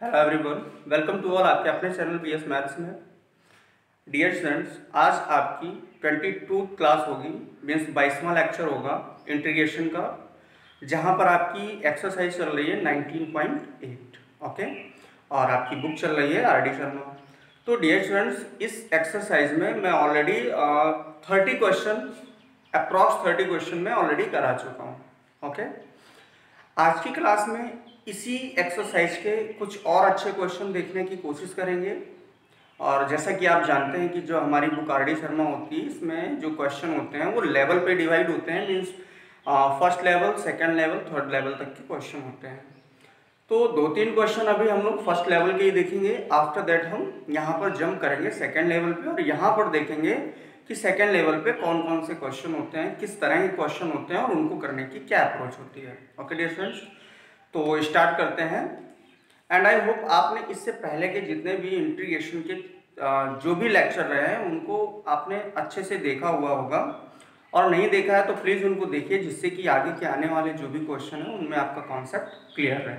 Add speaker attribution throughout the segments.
Speaker 1: Hello everyone, welcome to all आपके अपने channel BS maths में। डियर स्टूडेंट्स, आज आपकी 22 क्लास होगी, मीन्स 22वां लेक्चर होगा इंटीग्रेशन का, जहां पर आपकी एक्सरसाइज चल रही है 19.8। ओके, और आपकी बुक चल रही है आर डी शर्मा। तो डियर स्टूडेंट्स, इस एक्सरसाइज में मैं ऑलरेडी 30 क्वेश्चन, अप्रॉक्स 30 क्वेश्चन में ऑलरेडी करा चुका हूँ। ओके, आज की क्लास में इसी एक्सरसाइज के कुछ और अच्छे क्वेश्चन देखने की कोशिश करेंगे। और जैसा कि आप जानते हैं कि जो हमारी बुक आर डी शर्मा होती है, इसमें जो क्वेश्चन होते हैं वो लेवल पे डिवाइड होते हैं, means first level, second level, third level तक के क्वेश्चन होते हैं। तो 2-3 क्वेश्चन अभी हम लोग फर्स्ट लेवल के ही देखेंगे। आफ्टर दैट हम यहाँ पर जंप करेंगे सेकेंड लेवल पे, और यहाँ पर देखेंगे कि सेकेंड लेवल पे कौन कौन से क्वेश्चन होते हैं, किस तरह के क्वेश्चन होते हैं और उनको करने की क्या अप्रोच होती है। ओके डियर फ्रेंड्स, तो स्टार्ट करते हैं। एंड आई होप आपने इससे पहले के जितने भी इंटीग्रेशन के जो भी लेक्चर रहे हैं उनको आपने अच्छे से देखा हुआ होगा, और नहीं देखा है तो प्लीज़ उनको देखिए, जिससे कि आगे के आने वाले जो भी क्वेश्चन है उनमें आपका कॉन्सेप्ट क्लियर रहे।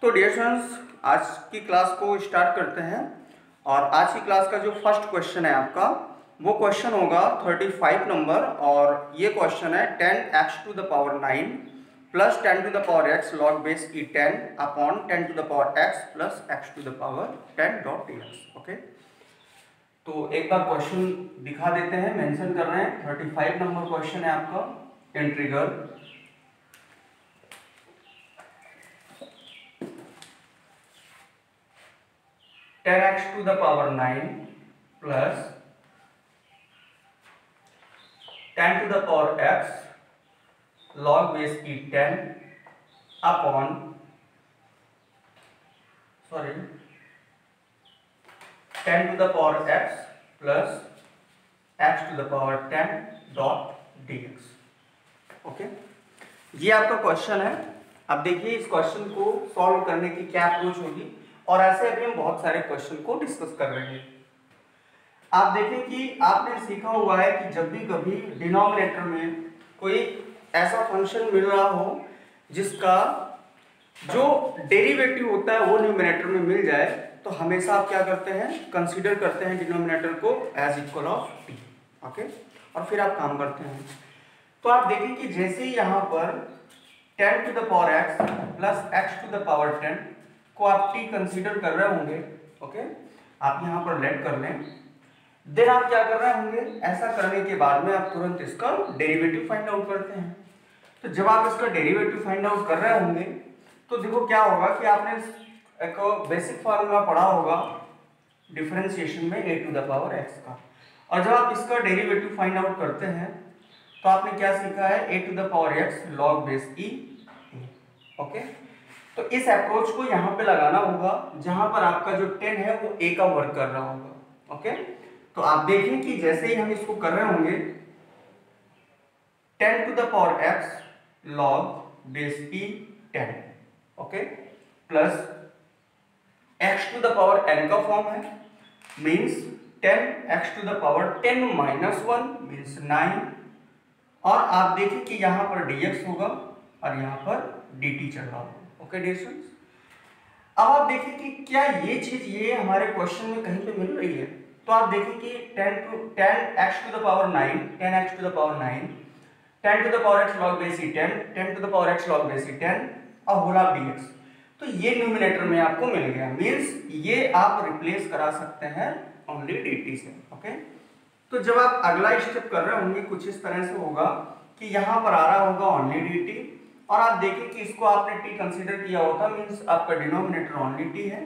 Speaker 1: तो डियर स्टूडेंट्स, आज की क्लास को स्टार्ट करते हैं। और आज की क्लास का जो फर्स्ट क्वेश्चन है आपका, वो क्वेश्चन होगा 35 नंबर, और ये क्वेश्चन है 10x⁹ plus 10⁻x log base e10 upon 10⁻x plus x⁻10 dot dx। Okay, तो एक बार क्वेश्चन दिखा देते हैं, मेंशन कर रहे हैं। 35 नंबर क्वेश्चन है आपका integral 10x⁹ plus 10⁻x log base e10 upon 10⁻x plus x⁻10 dot dx। Okay, ये आपका क्वेश्चन है। अब देखिए इस क्वेश्चन को सॉल्व करने की क्या अप्रोच होगी, और ऐसे अभी हम बहुत सारे क्वेश्चन को डिस्कस कर रहे हैं। आप देखें कि आपने सीखा हुआ है कि जब भी कभी डिनोमिनेटर में कोई ऐसा फंक्शन मिल रहा हो जिसका जो डेरिवेटिव होता है वो न्यूमरेटर में मिल जाए, तो हमेशा आप क्या करते हैं, कंसीडर करते हैं डिनोमिनेटर को as equal of T. Okay, और फिर आप काम करते हैं। तो आप देखें कि जैसे ही यहाँ पर 10⁻x प्लस x⁻10 को आप टी कंसीडर कर रहे होंगे, ओके, आप यहाँ पर लेट कर लें। देन आप क्या कर रहे होंगे, ऐसा करने के बाद में आप तुरंत इसका डेरिवेटिव फाइंड आउट करते हैं। तो जब आप इसका डेरिवेटिव फाइंड आउट कर रहे होंगे तो देखो क्या होगा कि आपने एक बेसिक फार्मूला पढ़ा होगा डिफरेंशिएशन में a⁻x का, और जब आप इसका डेरिवेटिव फाइंड आउट करते हैं तो आपने क्या सीखा है, a⁻x log base e। Okay, तो इस अप्रोच को यहाँ पे लगाना होगा जहां पर आपका जो 10 है वो a का वर्क कर रहा होगा। ओके, तो आप देखें कि जैसे ही हम इसको कर रहे होंगे 10⁻x log base e10, okay, plus x⁻n का फॉर्म है, मीन्स 10x⁻10 - 1 मीन्स 9, और आप देखें कि यहाँ पर dx होगा और यहाँ पर dt चल रहा होगा। ओके डियर स्टूडेंट्स, अब आप देखें कि क्या ये चीज ये हमारे क्वेश्चन में कहीं पे मिल रही है। तो आप देखें कि 10x⁻9 10⁻x log base e10 10⁻x log base e10 और होल ऑफ dx, तो ये न्यूमरेटर में आपको मिल गया, मींस ये आप रिप्लेस करा सकते हैं ओनली dt से। ओके, तो जब आप अगला स्टेप कर रहे होंगे कुछ इस तरह से होगा कि यहाँ पर आ रहा होगा ओनली dt, और आप देखें कि इसको आपने t कंसीडर किया होता, मींस आपका डिनोमिनेटर ओनली t है।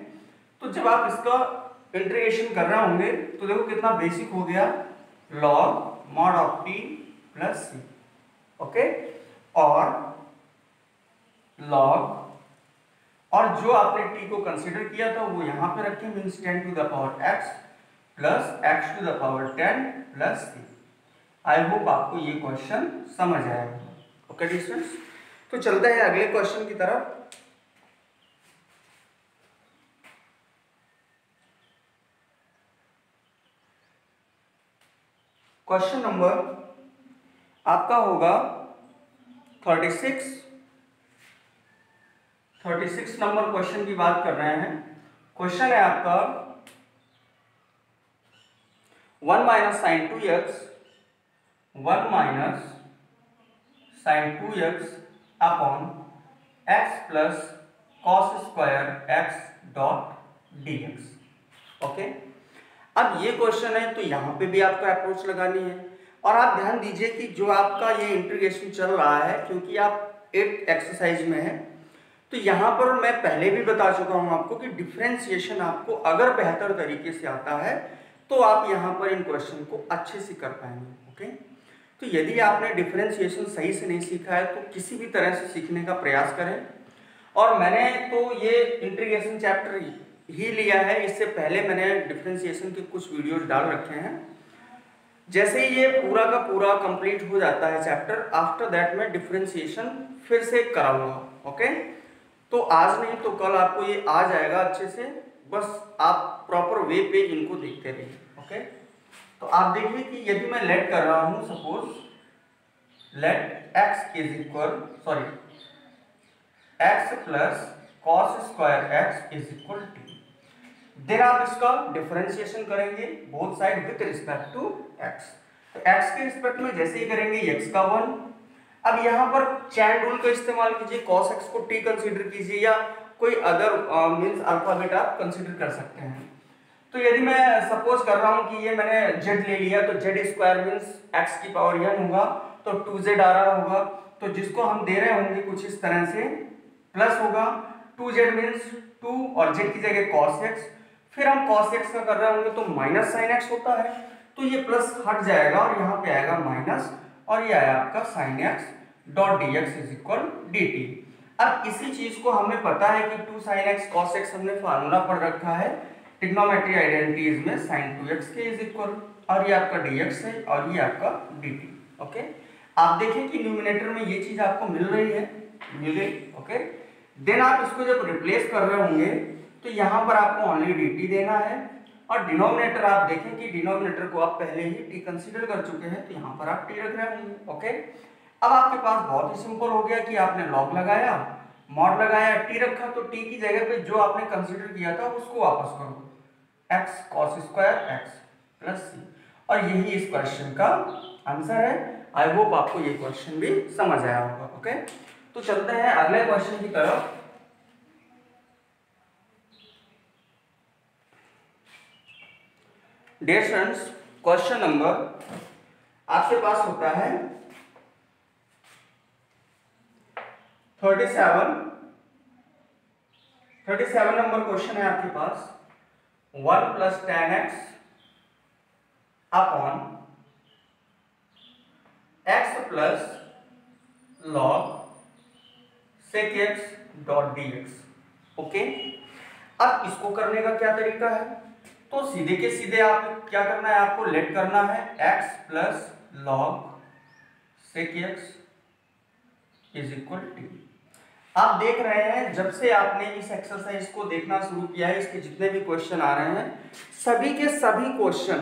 Speaker 1: तो जब आप इसका इंटीग्रेशन कर रहे होंगे तो देखो कितना बेसिक हो गया, log mod of t plus c। Okay, और log, और जो आपने t को कंसीडर किया था वो यहाँ पे रखें, means 10⁻x plus x⁻10 plus c। I hope आपको ये क्वेश्चन समझ आएगा। ओके डिस्टेंस, तो चलते हैं अगले क्वेश्चन की तरफ। क्वेश्चन नंबर आपका होगा 36 36 नंबर क्वेश्चन की बात कर रहे हैं। क्वेश्चन है आपका 1 minus sine 2x 1 minus sine 2x upon x plus cos square x dot dx। Okay, अब ये क्वेश्चन है तो यहाँ पे भी आपको अप्रोच लगानी है। और आप ध्यान दीजिए कि जो आपका ये इंटीग्रेशन चल रहा है, क्योंकि आप 8th एक्सरसाइज में है, तो यहाँ पर मैं पहले भी बता चुका हूँ आपको कि डिफरेंशिएशन आपको अगर बेहतर तरीके से आता है तो आप यहाँ पर इन क्वेश्चन को अच्छे से कर पाएंगे। ओके, तो यदि आपने डिफरेंशिएशन सही से नहीं सीखा है तो किसी भी तरह से सीखने का प्रयास करें। और मैंने तो ये इंटीग्रेशन चैप्टर ही लिया है, इससे पहले मैंने डिफरेंशिएशन के कुछ वीडियोज डाल रखे हैं। जैसे ही ये पूरा का पूरा कंप्लीट हो जाता है चैप्टर, आफ्टर दैट मैं डिफरेंशिएशन फिर से कराऊंगा। ओके, तो आज नहीं तो कल आपको ये आ जाएगा अच्छे से, बस आप प्रॉपर वे पे इनको देखते रहिए। ओके, तो आप देखिए कि यदि मैं लेट कर रहा हूं, suppose let x is equal x plus cos square x is equal T, then आप इसका डिफरेंशिएशन करेंगे both side with respect to x। तो x के रिस्पेक्ट में जैसे ही करेंगे x का 1। अब यहाँ पर चैन रूल का इस्तेमाल कीजिए, cos x को t कंसीडर कीजिए या कोई अदर मींस अल्फाबेट आप कंसीडर कर सकते हैं। तो यदि मैं सपोज कर रहा हूँ कि ये मैंने z ले लिया, तो z स्क्वायर मींस x की पावर n होगा, तो 2z आ रहा होगा, तो जिसको हम दे रहे होंगे कुछ इस तरह से प्लस होगा, 2z मींस 2 और z की जगह cos x, फिर हम cos x का कर रहे होंगे तो माइनस sin x होता है, तो ये प्लस हट जाएगा और यहाँ पे आएगा माइनस, और ये आया आपका sin x dot dx is equal dt। अब इसी चीज को हमें पता है कि 2 sin x cos x हमने फार्मूला पढ़ रखा है ट्रिग्नोमेट्री आइडेंटिटीज में, sin 2x के इज इक्वल, और ये आपका dx है और ये आपका dt। ओके, आप देखें कि न्यूमिनेटर में ये चीज आपको मिल रही है, मिल गई। ओके, देन आप इसको जब रिप्लेस कर रहे होंगे तो यहाँ पर आपको ओनली dt देना है, और डिनोमिनेटर आप देखें कि डिनोमिनेटर को आप पहले ही t कंसीडर कर चुके हैं, तो यहाँ पर आप t रख रहे होंगे। ओके, अब आपके पास बहुत ही सिंपल हो गया कि आपने लॉग लगाया, मॉड लगाया, t रखा, तो t की जगह पे जो आपने कंसीडर किया था उसको वापस करो, x cos स्क्वायर x प्लस c, और यही इस क्वेश्चन का आंसर है। आई होप आपको ये क्वेश्चन भी समझ आया होगा। ओके, तो चलते हैं अगले क्वेश्चन की तरफ। डियर स्टूडेंट्स, क्वेश्चन नंबर आपके पास होता है 37 नंबर क्वेश्चन है आपके पास। 1 plus tan x upon x plus log sec x dot dx। Okay, अब इसको करने का क्या तरीका है, तो सीधे के सीधे आप क्या करना है, आपको लेट करना है x plus log sec x is equal T. आप देख रहे हैं जब से आपने इस एक्सरसाइज को देखना शुरू किया है, इसके जितने भी क्वेश्चन आ रहे हैं सभी के सभी क्वेश्चन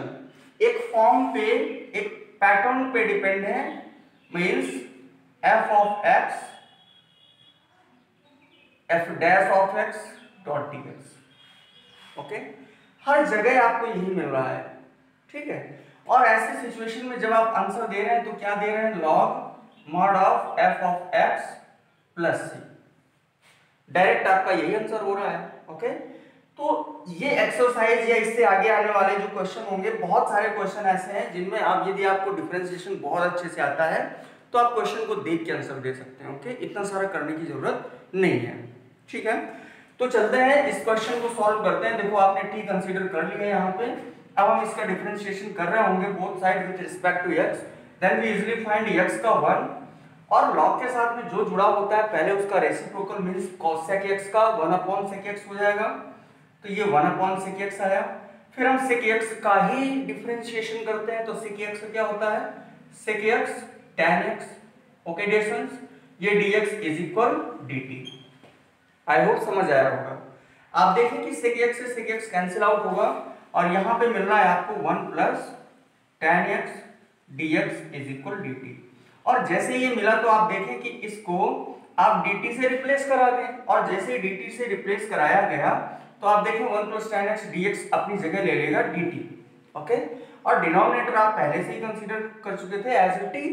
Speaker 1: एक फॉर्म पे, एक पैटर्न पे डिपेंड है, means f of x f dash of x dot dx। Okay, हर जगह आपको यही मिल रहा है, ठीक है। और ऐसे सिचुएशन में जब आप आंसर दे रहे हैं तो क्या दे रहे हैं, log mod of f of x प्लस c, डायरेक्ट आपका यही आंसर हो रहा है। ओके, तो ये एक्सरसाइज या इससे आगे आने वाले जो क्वेश्चन होंगे, बहुत सारे क्वेश्चन ऐसे हैं जिनमें आप, यदि आपको डिफरेंशिएशन बहुत अच्छे से आता है तो आप क्वेश्चन को देख के आंसर दे सकते हैं। ओके, इतना सारा करने की जरूरत नहीं है, ठीक है। तो चलते हैं इस क्वेश्चन को सॉल्व करते हैं। देखो आपने t कंसीडर कर लिया यहाँ पे, अब हम इसका डिफरेंशिएशन कर रहे होंगे both side with respect to x, then we easily find x का 1, और log के साथ में जो जुड़ा होता है पहले उसका reciprocal means cos sec x का 1 अपॉन sec x हो जाएगा, तो ये 1 अपॉन sec x आया। फिर हम sec x का ही डिफरेंशिएशन करते हैं, तो sec x का क्या होता है, sec x tan x। Okay dear students, ये dx is equal dt। I hope समझ आया होगा। आप देखें कि sec x से sec x कैंसिल आउट होगा, और यहाँ पे मिल रहा है आपको 1 plus tan x dx is equal dt। और जैसे ये मिला तो आप देखें कि इसको आप dt से रिप्लेस करा दें, और जैसे ही dt से रिप्लेस कराया गया तो आप देखें 1 + tan x dx अपनी जगह ले लेगा dt। ओके, और डिनोमिनेटर आप पहले से ही कंसीडर कर चुके थे एज t।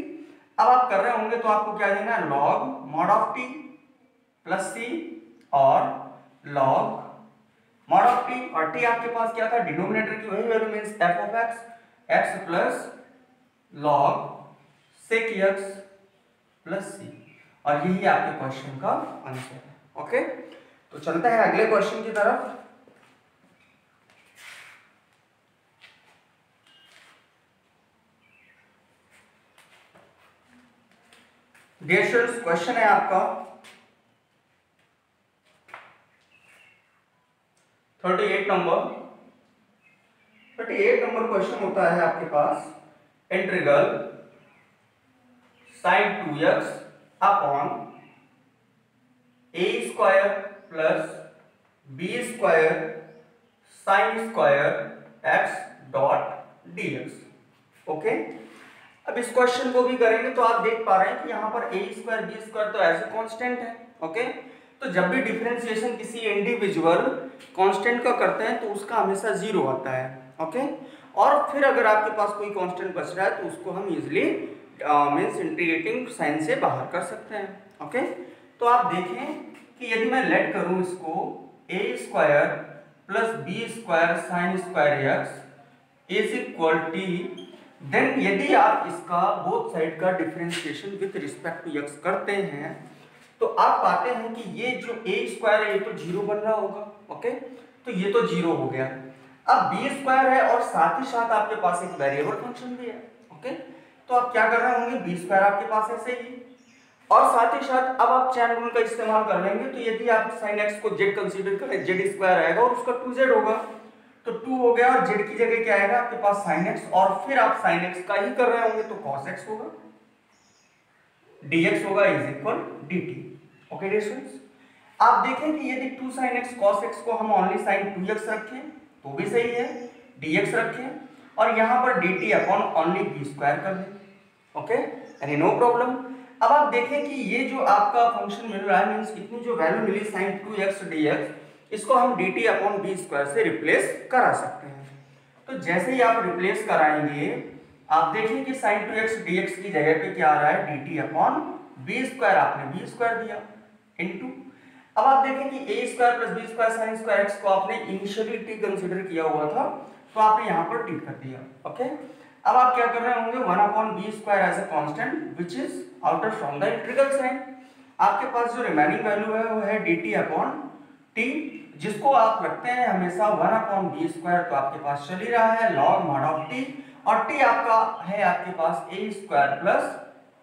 Speaker 1: अब आप कर रहे होंगे तो आपको क्या देना है, log mod of t plus c और log mod of t, और t आपके पास क्या था, डिनोमिनेटर की वही value means f of x plus log sec x प्लस c, और यही आपके क्वेश्चन का आंसर है। ओके, तो चलते हैं अगले क्वेश्चन की तरफ। डियर स्टूडेंट्स, क्वेश्चन है आपका 38 नंबर। 38 नंबर क्वेश्चन होता है आपके पास, integral sin 2x upon a square plus b square sin square x dot dx। Okay, अब इस क्वेश्चन को भी करेंगे तो आप देख पा रहे हैं कि यहाँ पर a स्क्वायर b स्क्वायर तो एज ए कांस्टेंट है। ओके, तो जब भी डिफरेंशिएशन किसी इंडिविजुअल कांस्टेंट का करते हैं तो उसका हमेशा जीरो आता है। ओके, और फिर अगर आपके पास कोई कांस्टेंट बच रहा है तो उसको हम इजिली मीन्स इंटीग्रेटिंग साइन से बाहर कर सकते हैं। ओके, तो आप देखें कि यदि मैं लेट करूं इसको a square plus b square sine square x is equal t, then यदि आप इसका बोथ साइड का differentiation with respect to x करते हैं तो आप पाते हैं कि ये जो a स्क्वायर है ये तो जीरो बन रहा होगा। ओके, तो ये तो जीरो हो गया। अब b स्क्वायर है और साथ ही साथ आपके पास एक वेरिएबल फंक्शन भी है। ओके, तो आप क्या कर रहे होंगे, b स्क्वायर आपके पास ऐसे ही, और साथ ही साथ अब आप चैन रूल का इस्तेमाल कर लेंगे। तो यदि आप sin x को z कंसीडर करें, z स्क्वायर आएगा और उसका 2z होगा, तो 2 हो गया, और z की जगह क्या आएगा आपके पास sin x, और फिर आप sin x का ही कर रहे होंगे तो cos x होगा, dx होगा is equal dt। Okay dear students, आप देखें कि यदि 2 sin x cos x को हम ओनली sin 2x रखें तो भी सही है, dx रखें, और यहां पर dt upon only b square कर दें। Okay, any no problem. अब आप देखें कि ये जो आपका फंक्शन मिल रहा है मींस इतनी जो वैल्यू मिली sin 2x dx, इसको हम dt अपॉन b स्क्वायर से रिप्लेस करा सकते हैं। तो जैसे ही आप रिप्लेस कराएंगे आप देखिए कि sin 2x dx की जगह पे क्या आ रहा है, dt अपॉन b स्क्वायर, आपने b स्क्वायर दिया इनटू, अब आप देखें कि a square plus b square sin square x को आपने इनिशियली t कंसीडर किया हुआ था तो आपने यहां पर t कर दिया। ओके, अब आप क्या कर रहे होंगे, 1 upon b square as a constant which is outer from the integral sign. आपके पास जो रिमेनिंग वैल्यू है वो है dt अपॉन t, जिसको आप रखते हैं हमेशा 1 अपॉन b स्क्वायर, तो आपके पास चल ही रहा है log mod ऑफ t, और t आपका है आपके पास a square plus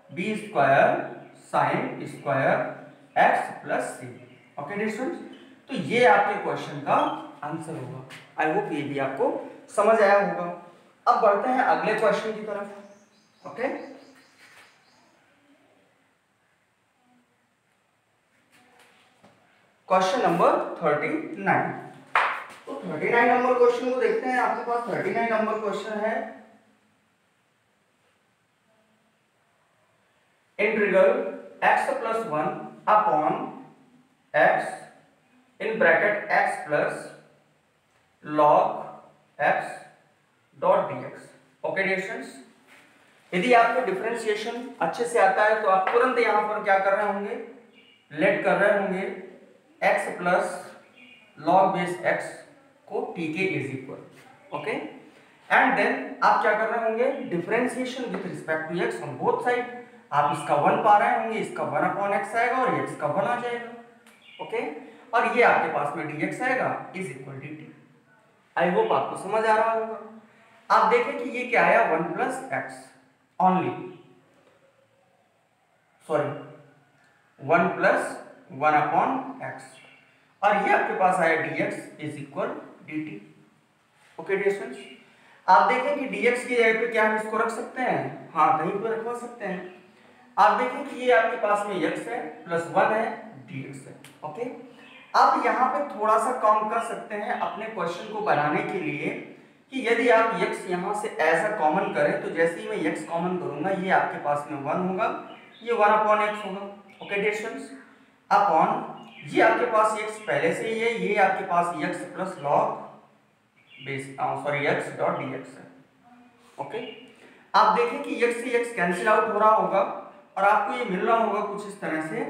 Speaker 1: b square sin square x प्लस c। ओके डियर स्टूडेंट्स, तो ये आपके क्वेश्चन का आंसर होगा। आई होप ये भी आपको समझ आया होगा। अब बढ़ते हैं अगले क्वेश्चन की तरफ। Okay, question number 39। तो 39 नंबर क्वेश्चन को देखते हैं। आपके पास 39 नंबर क्वेश्चन है, integral x plus 1 upon x in bracket x plus log x dot dx। Okay dear students, यदि आपको डिफरेंशिएशन अच्छे से आता है तो आप तुरंत यहां पर क्या कर रहे होंगे, लेट कर रहे होंगे x plus log base x को t के is equal. Okay, and then आप क्या कर रहे होंगे, differentiation with respect to x on both side. आप इसका 1 पा रहे होंगे, इसका 1 अपॉन x आएगा और x का 1 आ जाएगा। ओके, और ये आपके पास में dx आएगा is equal dt। I hope आपको समझ आ रहा होगा। आप देखें कि ये क्या आया, 1 plus x only, sorry 1 plus 1 upon x, और ये आपके पास आया dx is equal dt। Okay dear students, आप देखें कि dx की जगह पे क्या हम इसको रख सकते हैं, हाँ कहीं पर रखवा सकते हैं। आप देखें कि ये आपके पास में x है प्लस 1 है dx है। ओके, आप यहाँ पे थोड़ा सा काम कर सकते हैं अपने क्वेश्चन को बनाने के लिए कि यदि आप x यहाँ से एज अ कॉमन करें तो जैसे ही मैं x कॉमन करूंगा ये आपके पास में 1 होगा, ये 1 अपॉन x होगा। ओके डियर स्टूडेंट्स, अपॉन ये आपके पास x पहले से ही है, ये आपके पास x plus log base x dot dx है। ओके, आप देखें कि x से x कैंसिल आउट हो रहा होगा और आपको ये मिल रहा होगा कुछ इस तरह से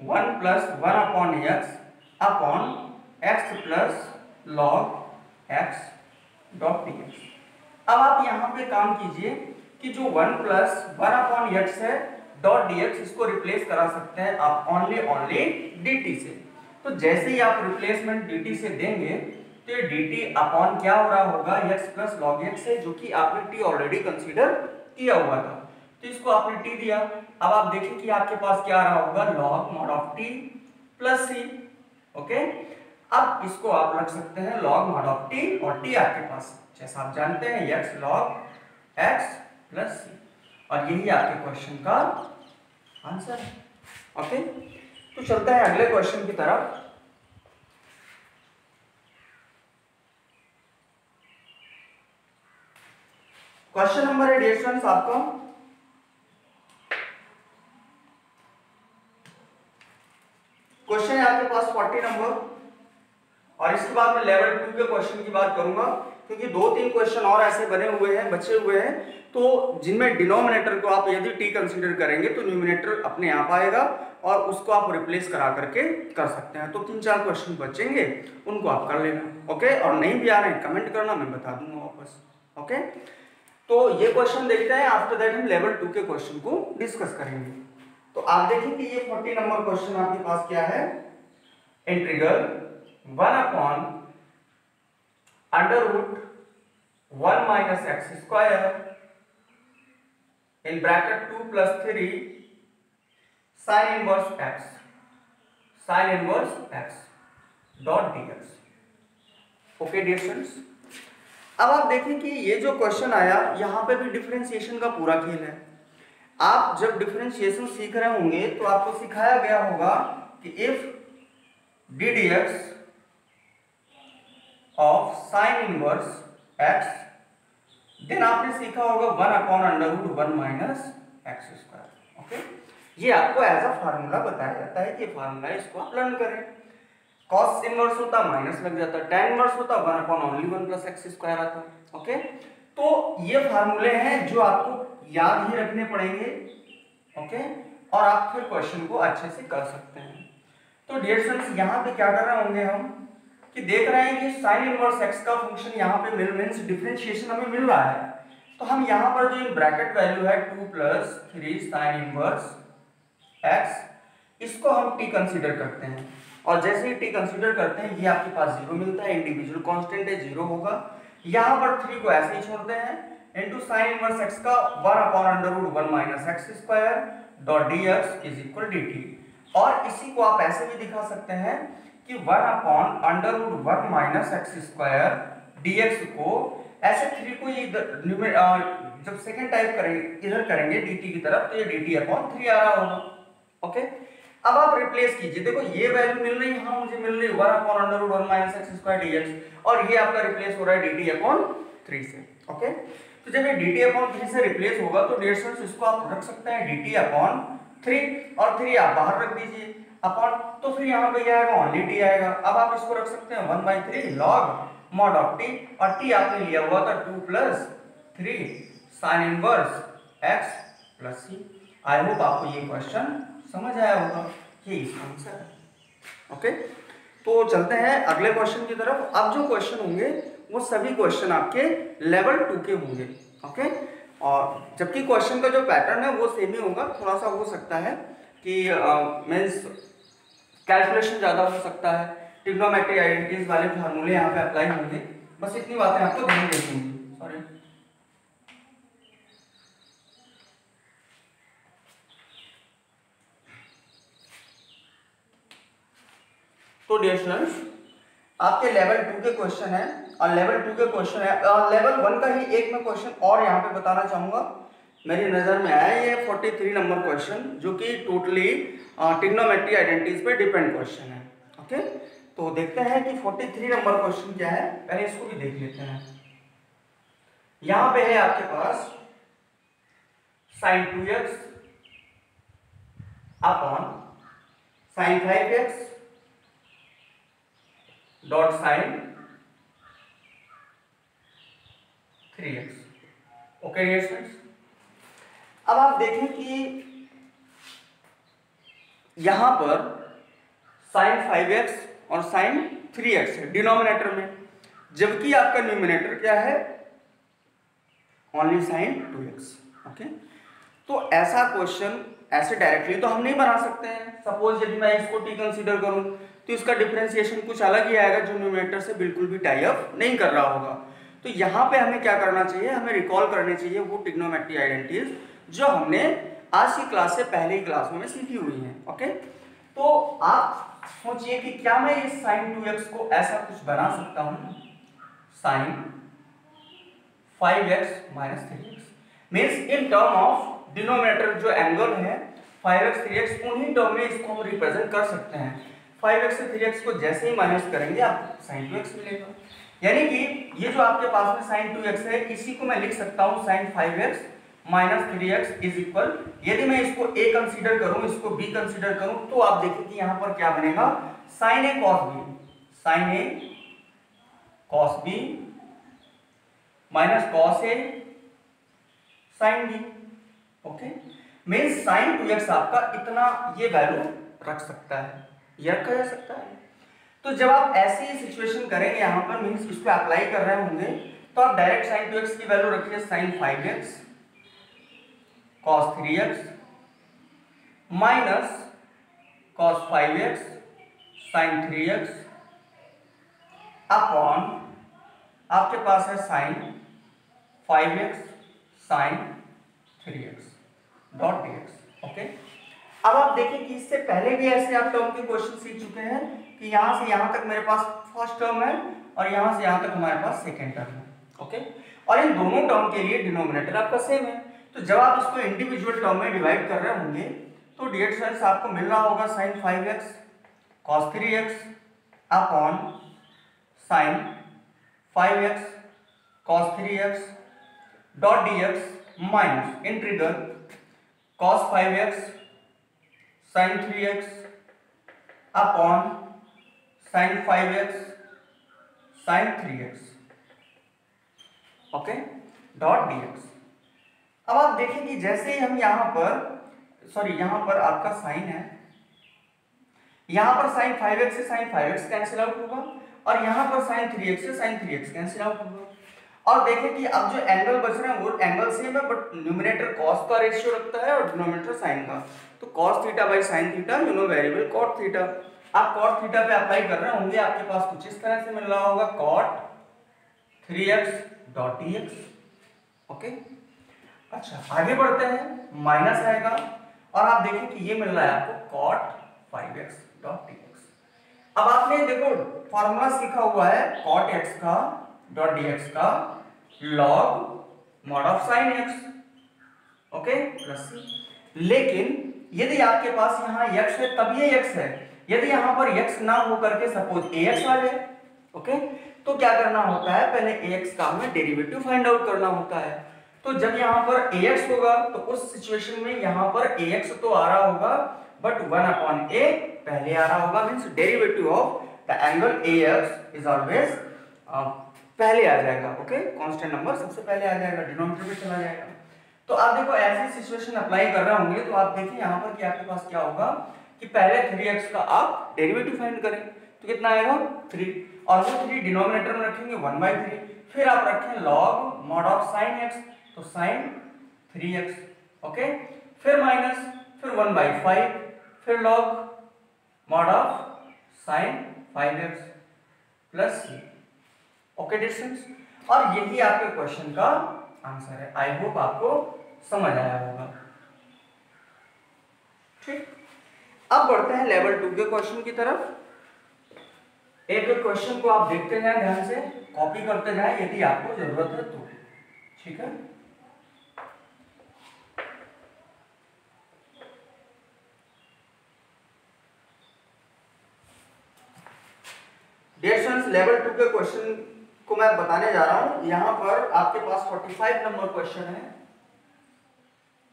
Speaker 1: 1 plus 1 upon x plus log x dot dx। अब आप यहाँ पे काम कीजिए कि जो 1 प्लस 1 अपॉन x है डॉट dx, इसको रिप्लेस करा सकते हैं आप ओनली dt से। तो जैसे ही आप रिप्लेसमेंट dt से देंगे तो ये dt अपॉन क्या हो रहा होगा, x प्लस लॉग x है, जो कि आपने t ऑलरेडी कंसीडर किया हुआ था, तो इसको आपने t दिया। अब आप देखें कि आपके पास क्या आ रहा होगा, log mod of t plus c। Okay, अब इसको आप रख सकते हैं log mod ऑफ t, और t आपके पास जैसा आप जानते हैं x log x प्लस c, और यही आपके क्वेश्चन का आंसर है। ओके, तो चलते हैं अगले क्वेश्चन की तरफ। क्वेश्चन नंबर है डियर स्टूडेंट्स आपका क्वेश्चन है आपके पास 40 नंबर, और इसके बाद मैं लेवल 2 के क्वेश्चन की बात करूंगा, क्योंकि 2-3 क्वेश्चन और ऐसे बने हुए हैं, बचे हुए हैं, तो जिनमें डिनोमिनेटर को आप यदि t कंसीडर करेंगे तो न्यूमिनेटर अपने आप आएगा और उसको आप रिप्लेस करा करके कर सकते हैं। तो 3-4 क्वेश्चन बचेंगे, उनको आप कर लेना। ओके, और नहीं भी आ रहे हैं कमेंट करना, मैं बता दूंगा वापस। ओके, तो ये क्वेश्चन देखते हैं, आफ्टर दैट हम लेवल 2 के क्वेश्चन को डिस्कस करेंगे। तो आप देखिए कि ये 40 नंबर क्वेश्चन आपके पास क्या है, integral 1 upon under root 1 minus x square in bracket 2 plus 3 sine inverse x dot dx। Okay dear students, अब आप देखें कि ये जो क्वेश्चन आया, यहां पे भी डिफरेंशिएशन का पूरा खेल है। आप जब डिफरेंशिएशन सीख रहे होंगे तो आपको सिखाया गया होगा कि if d dx of sine inverse x, then आपने सीखा होगा 1 upon under root 1 minus x square. Okay, ये आपको एज अ फार्मूला बताया जाता है कि फार्मूला इसको आप लर्न करें। कॉस इनवर्स होता माइनस लग जाता, tan इनवर्स होता 1 upon only 1 plus x square आता। ओके, तो ये फार्मूले हैं जो आपको याद ही रखने पड़ेंगे। ओके, और आप फिर क्वेश्चन को अच्छे से कर सकते हैं। तो डियर स्टूडेंट्स, यहाँ पे क्या कर रहे होंगे हम कि देख रहे हैं कि sin इनवर्स x का फंक्शन यहाँ पे मीन्स डिफरेंशिएशन हमें मिल रहा है, तो हम यहाँ पर जो इन ब्रैकेट वैल्यू है 2 प्लस 3 sin इनवर्स x, इसको हम t कंसीडर करते हैं, और जैसे ही t कंसीडर करते हैं ये आपके पास 0 मिलता है, इंडिविजुअल कांस्टेंट है 0 होगा। यहाँ पर 3 को ऐसे ही छोड़ते हैं, इनटू sin इनवर्स x का 1 upon under root 1 minus x square dot dx is equal dt। और इसी को आप ऐसे भी दिखा सकते हैं कि 1 upon under root 1 minus x square dx को ऐसे 3 को जब सेकंड टाइप करेंगे, इधर करेंगे dt की तरफ, तो ये dt अपॉन 3 आ रहा होगा। ओके, अब आप रिप्लेस कीजिए, देखो ये वैल्यू मिल रही है, हाँ मुझे मिल रही है 1 upon under root 1 minus x square dx, और ये आपका रिप्लेस हो रहा है dt अपॉन 3 से। ओके, तो जब ये dt अपॉन 3 से रिप्लेस होगा तो डियर स्टूडेंट्स इसको आप रख सकते हैं dt अपॉन 3, और 3 आप बाहर रख दीजिए अपॉन, तो फिर यहाँ पे क्या आएगा, ओनली t आएगा। अब आप इसको रख सकते हैं 1/3 log mod ऑफ t, और t आपने लिया हुआ था 2 प्लस 3 sin इनवर्स x प्लस c। आई होप आपको ये क्वेश्चन समझ आया होगा, ये इसका आंसर है। ओके, तो चलते हैं अगले क्वेश्चन की तरफ। अब जो क्वेश्चन होंगे वो सभी क्वेश्चन आपके लेवल 2 के होंगे। ओके, और जबकि क्वेश्चन का जो पैटर्न है वो सेम ही होगा, थोड़ा सा हो सकता है कि मीन्स कैलकुलेशन ज़्यादा हो सकता है, ट्रिग्नोमेट्रिक आइडेंटिटीज वाले फार्मूले यहाँ पे अप्लाई होंगे, बस इतनी बातें आपको ध्यान देनी होंगी। सॉरी, तो डियर स्टूडेंट्स, आपके लेवल 2 के क्वेश्चन है, और लेवल 2 के क्वेश्चन है, लेवल 1 का ही एक मैं क्वेश्चन और यहाँ पे बताना चाहूँगा, मेरी नज़र में आया ये 43 नंबर क्वेश्चन, जो कि टोटली ट्रिग्नोमेट्रिक आइडेंटिटीज पे डिपेंड क्वेश्चन है। ओके, तो देखते हैं कि 43 नंबर क्वेश्चन क्या है, पहले इसको भी देख लेते हैं। यहाँ पे है आपके पास sin 2x upon sine 5x dot sine 3x। Okay dear students, अब आप देखें कि यहां पर साइन 5x और साइन 3x है डिनोमिनेटर में, जबकि आपका न्यूमिनेटर क्या है, ओनली साइन 2x। ओके, तो ऐसा क्वेश्चन ऐसे डायरेक्टली तो हम नहीं बना सकते हैं। सपोज यदि मैं इसको t कंसीडर करूं तो इसका डिफरेंशिएशन कुछ अलग ही आएगा जो न्यूमिनेटर से बिल्कुल भी टाई अप नहीं कर रहा होगा। तो यहाँ पे हमें क्या करना चाहिए, हमें रिकॉल करनी चाहिए वो ट्रिग्नोमेट्री आइडेंटिटीज जो हमने आज की क्लास से पहले ही क्लासों में सीखी हुई हैं। ओके, तो आप सोचिए कि क्या मैं इस साइन 2x को ऐसा कुछ बना सकता हूं, sine 5x minus 3x, means in term of denominator जो एंगल है 5x 3x, उन्हीं टर्म में इसको हम रिप्रेजेंट कर सकते हैं। 5x से 3x को जैसे ही माइनस करेंगे आपको साइन 2x मिलेगा। यानी कि ये जो आपके पास में साइन 2x है, इसी को मैं लिख सकता हूं sine 5x minus 3x is equal, यदि मैं इसको a कंसीडर करूं, इसको b कंसीडर करूं, तो आप देखिए कि यहां पर क्या बनेगा, sine a cos b, sine a cos b minus cos a sine b। Okay, means sine 2x आपका इतना ये वैल्यू रख सकता है, ये रखा जा सकता है। तो जब आप ऐसी सिचुएशन करेंगे यहां पर, मींस इस पे अप्लाई कर रहे होंगे, तो आप डायरेक्ट साइन 2x की वैल्यू रखिए sine 5x cos 3x minus cos 5x sin 3x upon आपके पास है sine 5x sin 3x dot dx। Okay, अब आप देखिए कि इससे पहले भी ऐसे आप टर्म के क्वेश्चन सीख चुके हैं कि यहां से यहां तक मेरे पास फर्स्ट टर्म है और यहां से यहां तक हमारे पास सेकेंड टर्म है। ओके, और इन दोनों टर्म के लिए डिनोमिनेटर आपका सेम है। तो जब आप इसको इंडिविजुअल टर्म में डिवाइड कर रहे होंगे तो डियर स्टूडेंट्स आपको मिल रहा होगा sine 5x cos 3x upon sine 5x cos 3x dot dx minus integral cos 5x sin 3x upon sin 5x sin 3x। Okay, dot dx। अब आप देखिए कि जैसे ही हम यहां पर यहां पर आपका साइन है, यहां पर sin 5x से sin 5x कैंसिल आउट होगा और यहां पर sin 3x से sin 3x कैंसिल आउट होगा। और देखिए कि अब जो एंगल बच रहे हैं वो एंगल सेम है, बट न्यूमरेटर cos का रेशियो रखता है और डिनोमिनेटर sin का। तो cos theta by sin theta, you know variable cot theta. आप cot थीटा पे अप्लाई कर रहे होंगे, आपके पास कुछ इस तरह से मिल रहा होगा cot 3x dot dx। Okay, अच्छा आगे बढ़ते हैं, माइनस आएगा और आप देखिए कि ये मिल रहा है आपको cot 5x डॉट dx। अब आपने देखो फॉर्मूला सीखा हुआ है cot x का डॉट dx का log mod of sin x, okay, plus c। लेकिन यदि आपके पास यहाँ x है तब ये x है, यदि यहाँ पर x ना हो करके सपोज ax आ जाए, ओके, तो क्या करना होता है, पहले ax का हमें डेरिवेटिव फाइंड आउट करना होता है। तो जब यहाँ पर ax होगा तो उस सिचुएशन में यहाँ पर ax तो आ रहा होगा बट 1 अपॉन a पहले आ रहा होगा, means derivative of the angle ax is always पहले आ जाएगा। ओके, कांस्टेंट नंबर सबसे पहले आ जाएगा, डिनोमिनेटर में चला जाएगा। तो आप देखो ऐसी सिचुएशन अप्लाई कर रहे होंगे तो आप देखिए यहाँ पर कि आपके पास क्या होगा कि पहले 3x का आप डेरिवेटिव फाइंड करें तो कितना आएगा 3, और वो 3 डिनोमिनेटर में रखेंगे 1/3, फिर आप रखें log mod of sin x, तो sin 3x, ओके, फिर माइनस, फिर 1/5, फिर log mod of sin 5x plus c। Okay distance, और यही आपके क्वेश्चन का आंसर है। आई होप आपको समझ आया होगा। ठीक, अब बढ़ते हैं लेवल 2 के क्वेश्चन की तरफ। एक क्वेश्चन को आप देखते जाएं, ध्यान से कॉपी करते जाएं यदि आपको जरूरत है तो। ठीक है, डियर स्टूडेंट्स लेवल 2 के क्वेश्चन को मैं बताने जा रहा हूं। यहां पर आपके पास 45 नंबर क्वेश्चन है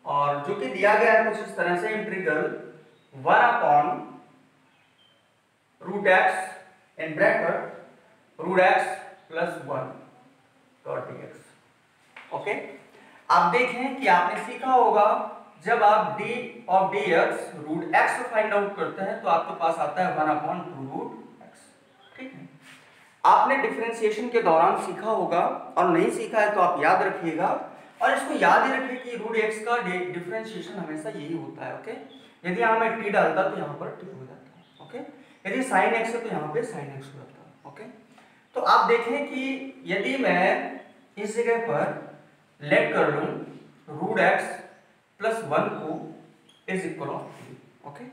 Speaker 1: और जो कि दिया गया है कुछ इस तरह से, integral 1 upon root x in bracket root x plus 1 dot dx। Okay, आप देखें कि आपने सीखा होगा जब आप d of dx root x को फाइंड आउट करते हैं तो आपके पास आता है 1/2 रूट x। ठीक है, आपने डिफरेंशिएशन के दौरान सीखा होगा और नहीं सीखा है तो आप याद रखिएगा, और इसको याद ही रखिए कि रूट x का डिफरेंशिएशन हमेशा यही होता है। ओके, यदि यहाँ मैं t डालता तो यहाँ पर t हो जाता है। ओके, यदि sin x है तो यहाँ पे sin x हो जाता है। ओके, तो आप देखें कि यदि मैं इस जगह पर लेट कर लूं रूट x प्लस 1 को is equal of t। Okay,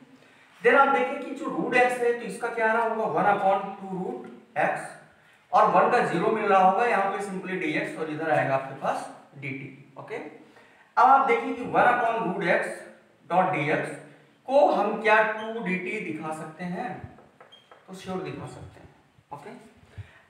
Speaker 1: then आप देखें कि जो रूट x है तो इसका क्या आ रहा होगा 1/2 रूट x, और 1 का 0 मिल रहा होगा यहाँ पे सिंपली dx, और इधर आएगा आपके पास dt। ओके, अब आप देखिए कि 1/√x डॉट dx को हम क्या 2 dt दिखा सकते हैं, तो श्योर दिखा सकते हैं। ओके,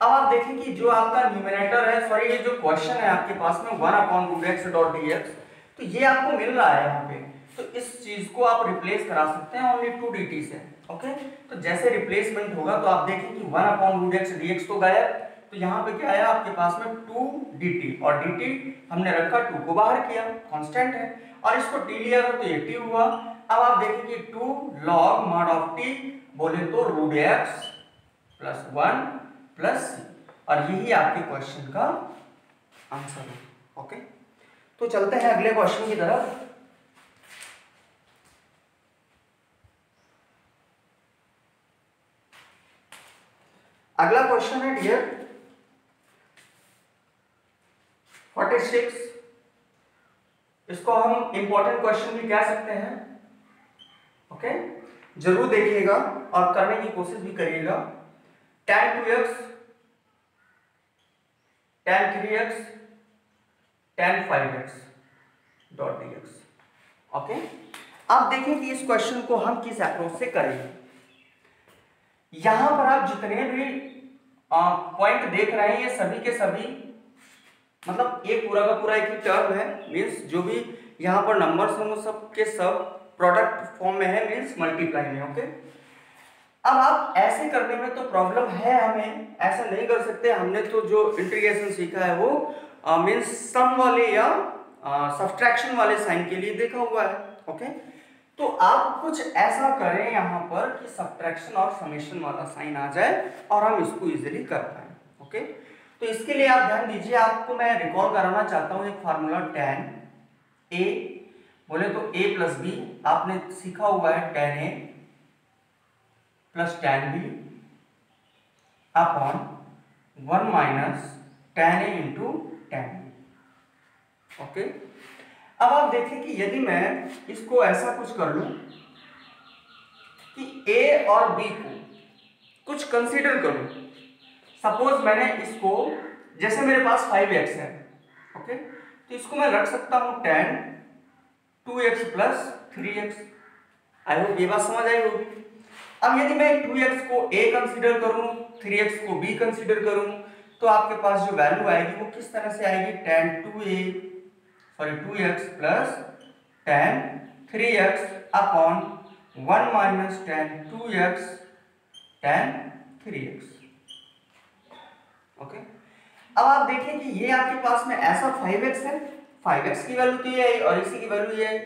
Speaker 1: अब आप देखिए कि जो आपका न्यूमरेटर है, सॉरी ये जो क्वेश्चन है आपके पास में 1/√x डॉट dx, तो ये आपको मिल रहा है यहाँ पे, तो इस चीज को आप रिप्लेस करा सकते हैं ओनली 2 dt से। ओके, तो जैसे रिप्लेसमेंट होगा तो आप देखें कि 1/√x dx तो गायब, तो यहाँ पे क्या आया आपके पास में 2 dt, और dt हमने रखा 2 को बाहर किया, कांस्टेंट है, और इसको t लिया तो ये t हुआ। अब आप देखें कि 2 log mod ऑफ t बोले तो root x plus 1 plus c, और यही आपके क्वेश्चन का आंसर है। ओके, तो चलते हैं अगले क्वेश्चन की तरफ। अगला क्वेश्चन है डियर 46, इसको हम इंपॉर्टेंट क्वेश्चन भी कह सकते हैं। ओके, जरूर देखिएगा और करने की कोशिश भी करिएगा। tan 2x tan 3x tan 5x dot dx। Okay, अब देखिए कि इस क्वेश्चन को हम किस अप्रोच से करेंगे। यहां पर आप जितने भी पॉइंट देख रहे हैं ये सभी के सभी मतलब एक पूरा का पूरा एक ही टर्म है, मींस जो भी यहाँ पर नंबर्स हैं वो सब के सब प्रोडक्ट फॉर्म में है, मींस मल्टीप्लाई में। ओके, अब आप ऐसे करने में तो प्रॉब्लम है, हमें ऐसा नहीं कर सकते। हमने तो जो इंटीग्रेशन सीखा है वो मींस सम वाले या सब्ट्रैक्शन वाले साइन के लिए देखा हुआ है। ओके, तो आप कुछ ऐसा करें यहाँ पर कि सब्ट्रैक्शन और समेशन वाला साइन आ जाए और हम इसको इजीली कर पाए। ओके, तो इसके लिए आप ध्यान दीजिए, आपको मैं रिकॉल कराना चाहता हूँ एक फार्मूला tan a बोले तो a प्लस बी, आपने सीखा हुआ है tan a plus tan b upon 1 minus tan a into tan b। Okay, अब आप देखें कि यदि मैं इसको ऐसा कुछ कर लूं कि a और b को कुछ कंसीडर करूं, सपोज मैंने इसको, जैसे मेरे पास 5x है, ओके, तो इसको मैं रख सकता हूं tan 2x plus 3x। I hope ये बात समझ आई होगी। अब यदि मैं 2x को a कंसीडर करूं, 3x को b कंसीडर करूं, तो आपके पास जो वैल्यू आएगी वो किस तरह से आएगी, tan 2x plus tan 3x upon 1 minus tan 2x tan 3x। Okay, अब आप देखें कि ये आपके पास में ऐसा 5x है, 5x की वैल्यू तो ये है और इसी की वैल्यू ये है,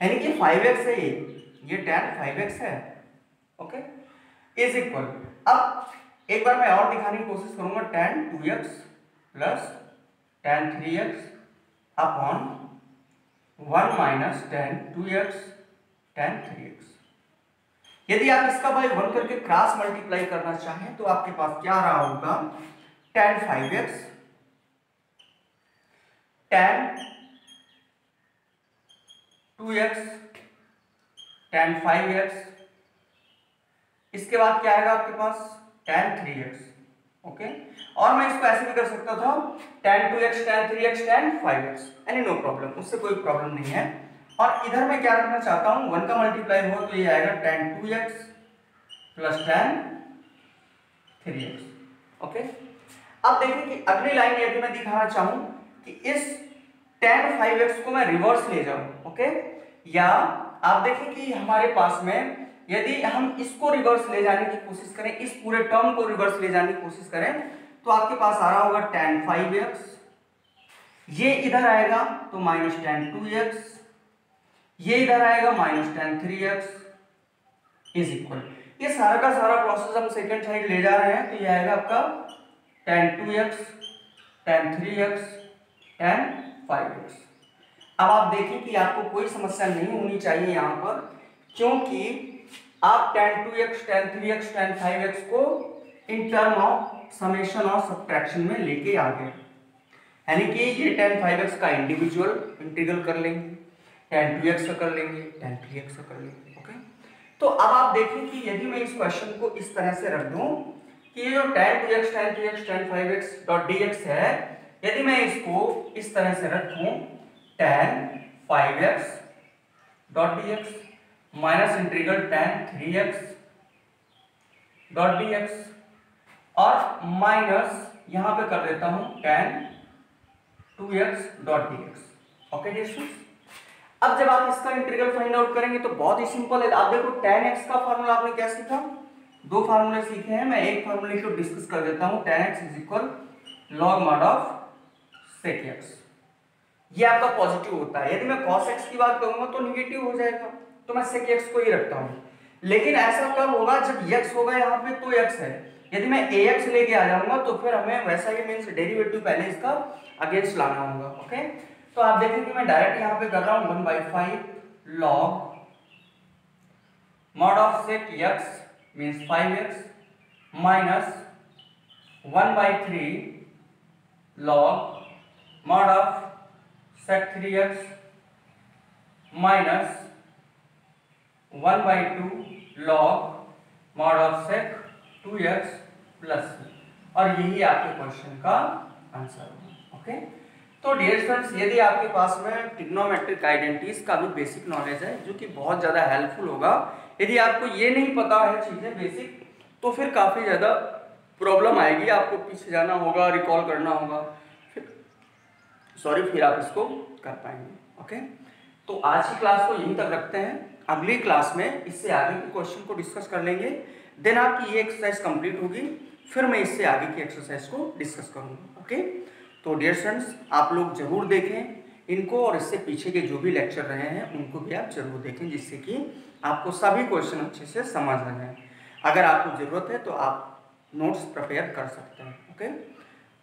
Speaker 1: यानी कि 5x है ये tan 5x है। ओके, इज इक्वल, अब एक बार मैं और दिखाने की कोशिश करूंगा, tan 2x plus tan 3x upon 1 minus tan 2x tan 3x। यदि आप इसका बाय 1 करके क्रॉस मल्टीप्लाई करना चाहें तो आपके पास क्या रहा होगा, tan 5x tan 2x tan 5x, इसके बाद क्या आएगा आपके पास tan 3x। ओके, और मैं इसको ऐसे भी कर सकता था tan 2x tan 3x tan 5x, any no problem, उससे कोई प्रॉब्लम नहीं है। और इधर मैं क्या रखना चाहता हूं, 1 का मल्टीप्लाई हो तो ये आएगा tan 2x plus tan 3x। Okay, अब देखिए कि अगली लाइन यदि मैं दिखाना चाहूं कि इस tan 5x को मैं रिवर्स ले जाऊं, ओके, या आप देखें कि हमारे पास में यदि हम इसको रिवर्स ले जाने की कोशिश करें, इस पूरे टर्म को रिवर्स ले जाने की कोशिश करें, तो आपके पास आ रहा होगा tan 5x, ये इधर आएगा तो माइनस tan 2x, ये इधर आएगा minus tan 3x is equal, ये सारा का सारा प्रोसेस हम सेकंड साइड ले जा रहे हैं, तो ये आएगा आपका tan 2x, tan 3x, tan 5x। अब आप देखें कि आपको कोई समस्या नहीं होनी चाहिए यहाँ पर, क्योंकि आप tan 2x, tan 3x, tan 5x को इन टर्म ऑफ समेशन और सब्ट्रैक्शन में लेके आ गए, यानी कि ये tan 5x का इंडिविजुअल इंटीग्रल कर लेंगे, tan 2x का कर लेंगे, tan 3x का कर लेंगे। ओके, तो अब आप देखें कि यदि मैं इस क्वेश्चन को इस तरह से रख दूं कि ये जो tan 2x, tan 3x, tan 5x dot dx है, यदि मैं इसको इस तरह से रखूं tan 5x dot dx minus integral tan 3x dot dx और माइनस यहां पे कर देता हूं tan 2x dot dx। Okay dears, अब जब आप इसका इंटीग्रल फाइंड आउट करेंगे तो बहुत ही सिंपल है। आप देखो tan x का फार्मूला आपने क्या सीखा, दो फार्मूले सीखे हैं, मैं एक फार्मूले को डिस्कस कर देता हूं। tan x is equal log mod of sec x, ये आपका पॉजिटिव होता है। यदि मैं cos x की बात करूंगा तो निगेटिव हो जाएगा, तो मैं sec x को ही रखता हूं। लेकिन ऐसा कब होगा, जब x होगा यहाँ पे तो x है, यदि मैं ax लेके आ जाऊंगा तो फिर हमें वैसा ही मींस डेरिवेटिव पहले इसका अगेंस्ट लाना होगा। ओके, तो आप देखें कि मैं डायरेक्ट यहाँ पे कर रहा हूँ 1/5 log mod of sec x means 5x minus 1/3 log mod of sec 3x minus 1/2 log mod of sec 2x plus, और यही आपके क्वेश्चन का आंसर होगा। ओके, तो डियर फ्रेंड्स, यदि आपके पास में ट्रिग्नोमेट्रिक आइडेंटिटीज का भी बेसिक नॉलेज है जो कि बहुत ज़्यादा हेल्पफुल होगा, यदि आपको ये नहीं पता है चीज़ें बेसिक, तो फिर काफ़ी ज़्यादा प्रॉब्लम आएगी, आपको पीछे जाना होगा, रिकॉल करना होगा, फिर आप इसको कर पाएंगे। ओके, तो आज की क्लास को यहीं तक रखते हैं, अगली क्लास में इससे आगे के क्वेश्चन को डिस्कस कर लेंगे, देन आपकी ये एक्सरसाइज कंप्लीट होगी, फिर मैं इससे आगे की एक्सरसाइज को डिस्कस करूँगा। ओके, तो डियर फ्रेंड्स, आप लोग जरूर देखें इनको, और इससे पीछे के जो भी लेक्चर रहे हैं उनको भी आप जरूर देखें, जिससे कि आपको सभी क्वेश्चन अच्छे से समझ आ जाए। अगर आपको ज़रूरत है तो आप नोट्स प्रिपेयर कर सकते हैं। ओके,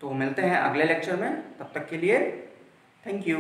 Speaker 1: तो मिलते हैं अगले लेक्चर में, तब तक के लिए थैंक यू।